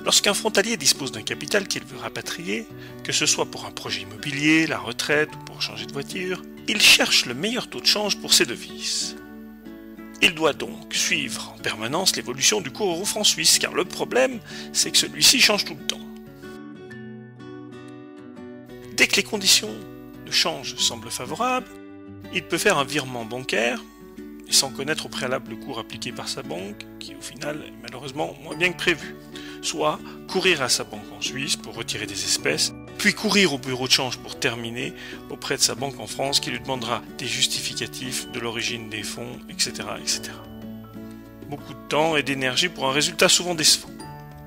Lorsqu'un frontalier dispose d'un capital qu'il veut rapatrier, que ce soit pour un projet immobilier, la retraite ou pour changer de voiture, il cherche le meilleur taux de change pour ses devises. Il doit donc suivre en permanence l'évolution du cours euro-franc suisse, car le problème, c'est que celui-ci change tout le temps. Dès que les conditions de change semblent favorables, il peut faire un virement bancaire, et sans connaître au préalable le cours appliqué par sa banque, qui au final est malheureusement moins bien que prévu. Soit courir à sa banque en Suisse pour retirer des espèces, puis courir au bureau de change pour terminer auprès de sa banque en France qui lui demandera des justificatifs de l'origine des fonds, etc., etc. Beaucoup de temps et d'énergie pour un résultat souvent décevant.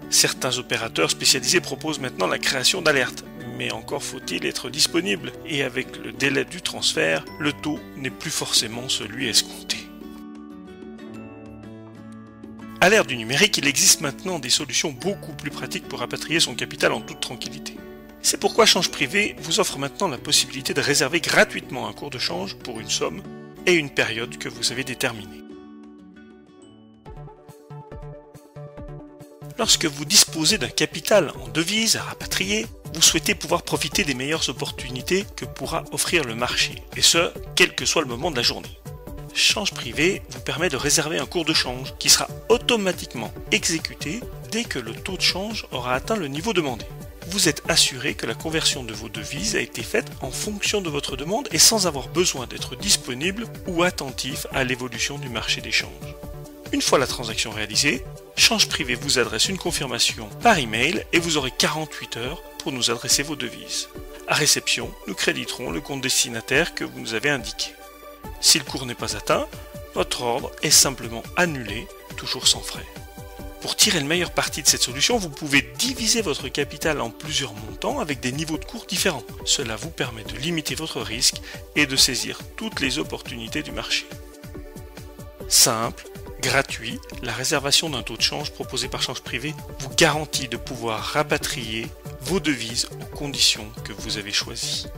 Certains opérateurs spécialisés proposent maintenant la création d'alertes, mais encore faut-il être disponible, et avec le délai du transfert, le taux n'est plus forcément celui escompté. À l'ère du numérique, il existe maintenant des solutions beaucoup plus pratiques pour rapatrier son capital en toute tranquillité. C'est pourquoi Change Privé vous offre maintenant la possibilité de réserver gratuitement un cours de change pour une somme et une période que vous avez déterminée. Lorsque vous disposez d'un capital en devise à rapatrier, vous souhaitez pouvoir profiter des meilleures opportunités que pourra offrir le marché, et ce, quel que soit le moment de la journée. Change Privé vous permet de réserver un cours de change qui sera automatiquement exécuté dès que le taux de change aura atteint le niveau demandé. Vous êtes assuré que la conversion de vos devises a été faite en fonction de votre demande et sans avoir besoin d'être disponible ou attentif à l'évolution du marché des changes. Une fois la transaction réalisée, Change Privé vous adresse une confirmation par email et vous aurez 48 heures pour nous adresser vos devises. À réception, nous créditerons le compte destinataire que vous nous avez indiqué. Si le cours n'est pas atteint, votre ordre est simplement annulé, toujours sans frais. Pour tirer le meilleur parti de cette solution, vous pouvez diviser votre capital en plusieurs montants avec des niveaux de cours différents. Cela vous permet de limiter votre risque et de saisir toutes les opportunités du marché. Simple, gratuit, la réservation d'un taux de change proposé par Change Privé vous garantit de pouvoir rapatrier vos devises aux conditions que vous avez choisies.